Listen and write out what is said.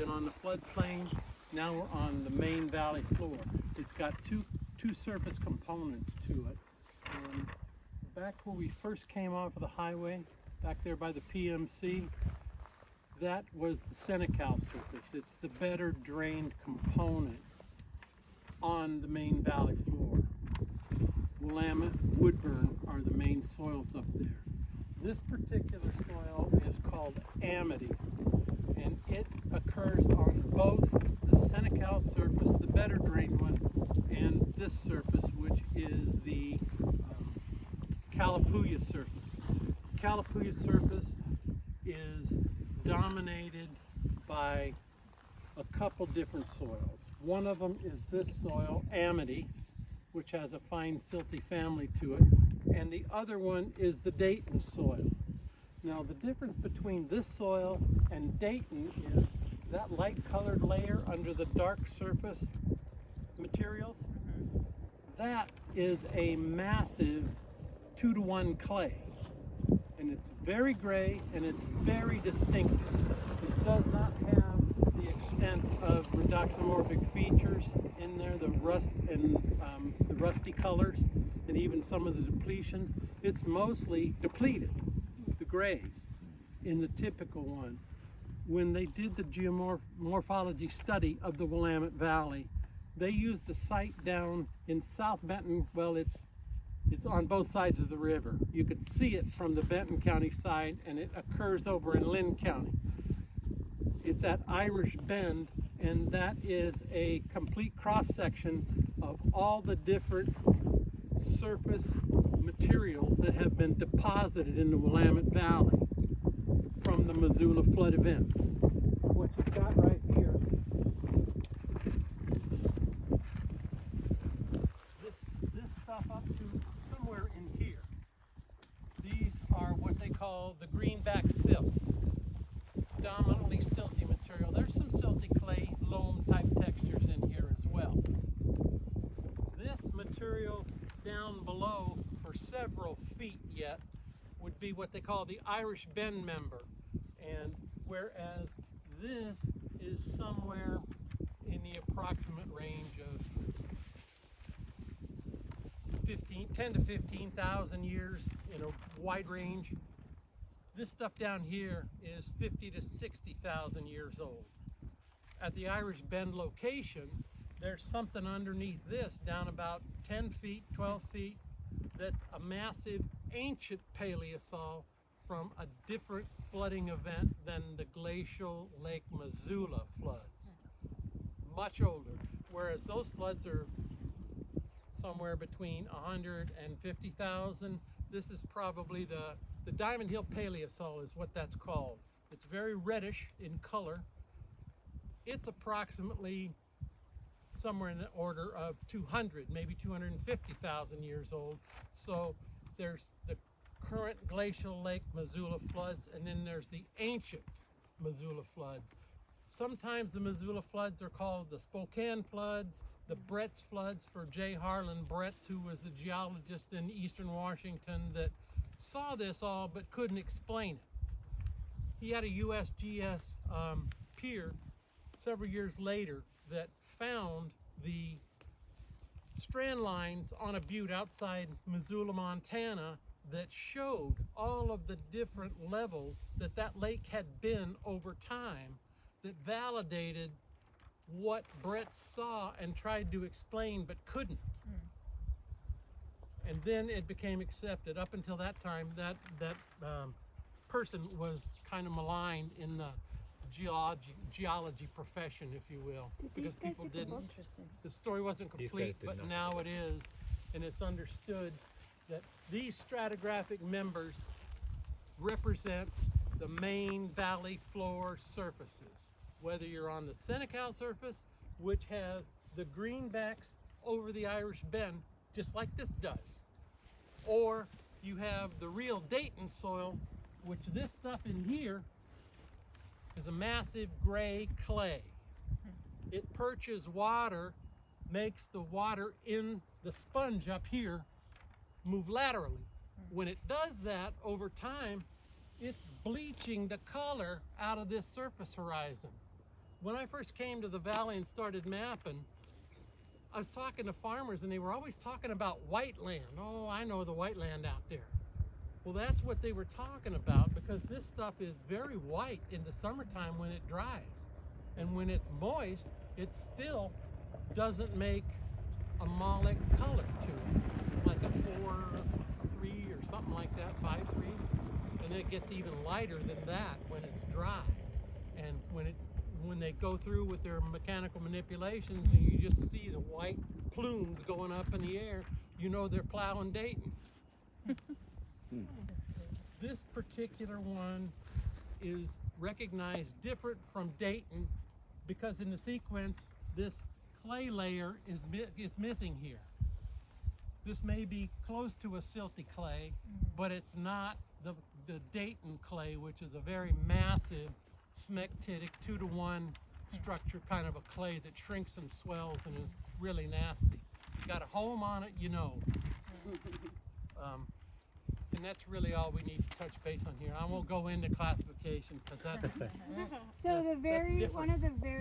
been on the floodplain. Now we're on the main valley floor. It's got two surface components to it. Back where we first came off of the highway, back there by the PMC, that was the Senecal surface. It's the better drained component on the main valley floor. Willamette, Woodburn are the main soils up there. This particular soil is called Amity, and it occurs on both the Senecal surface, the better drained one, and this surface, which is the Calapooya surface. Calapooya surface is dominated by a couple different soils. One of them is this soil, Amity, which has a fine silty family to it, and the other one is the Dayton soil. Now the difference between this soil and Dayton is that light colored layer under the dark surface materials. That is a massive 2-to-1 clay, and it's very gray and it's very distinctive. It does not have the extent of redoxomorphic features in there, the rust and the rusty colors, and even some of the depletions. It's mostly depleted, the grays, in the typical one. When they did the geomorphology study of the Willamette Valley, they used a site down in South Benton. Well, it's on both sides of the river. You could see it from the Benton County side, and it occurs over in Lynn County. It's at Irish Bend, and that is a complete cross-section of all the different surface materials that have been deposited in the Willamette Valley from the Missoula flood events. What you've got right here, this stuff up to somewhere in here, these are what they call the greenback silts, dominantly silty material. There's some silty clay, loam type textures in here as well. This material down below for several feet yet would be what they call the Irish Bend member, and whereas this is somewhere in the approximate range of 10 to 15,000 years in a wide range. This stuff down here is 50 to 60,000 years old. At the Irish Bend location, there's something underneath this down about 10 feet, 12 feet, that's a massive ancient paleosol from a different flooding event than the glacial Lake Missoula floods. Much older, whereas those floods are somewhere between 100 and 50,000. This is probably the Diamond Hill Paleosol is what that's called. It's very reddish in color. It's approximately somewhere in the order of 200, maybe 250,000 years old. So there's the current glacial Lake Missoula floods, and then there's the ancient Missoula floods. Sometimes the Missoula floods are called the Spokane floods, the Bretts floods for J. Harlan Bretts, who was the geologist in eastern Washington that saw this all but couldn't explain it. He had a USGS peer several years later that found the strand lines on a butte outside Missoula, Montana, that showed all of the different levels that that lake had been over time, that validated what Brett saw and tried to explain but couldn't. And then it became accepted. Up until that time, that person was kind of maligned in the geology profession, if you will, because people didn't. The story wasn't complete, but now it is, and it's understood that these stratigraphic members represent the main valley floor surfaces. Whether you're on the Senecal surface, which has the greenbacks over the Irish Bend, just like this does, or you have the real Dayton soil, which this stuff in here is a massive gray clay. It perches water, makes the water in the sponge up here move laterally. When it does that over time, it's bleaching the color out of this surface horizon. when I first came to the valley and started mapping, I was talking to farmers and they were always talking about white land. Oh, I know the white land out there. Well, that's what they were talking about, because this stuff is very white in the summertime when it dries. And when it's moist, it still doesn't make a malic color to it. It's like a 4-3 or something like that, 5-3. And then it gets even lighter than that when it's dry. And when they go through with their mechanical manipulations and you just see the white plumes going up in the air, you know they're plowing Dayton. This particular one is recognized different from Dayton because in the sequence this clay layer is missing here. This may be close to a silty clay, but it's not the Dayton clay, which is a very massive smectitic 2-to-1 structure, kind of a clay that shrinks and swells and is really nasty. Got a home on it, you know. And that's really all we need to touch base on here. I won't go into classification because that's So one of the very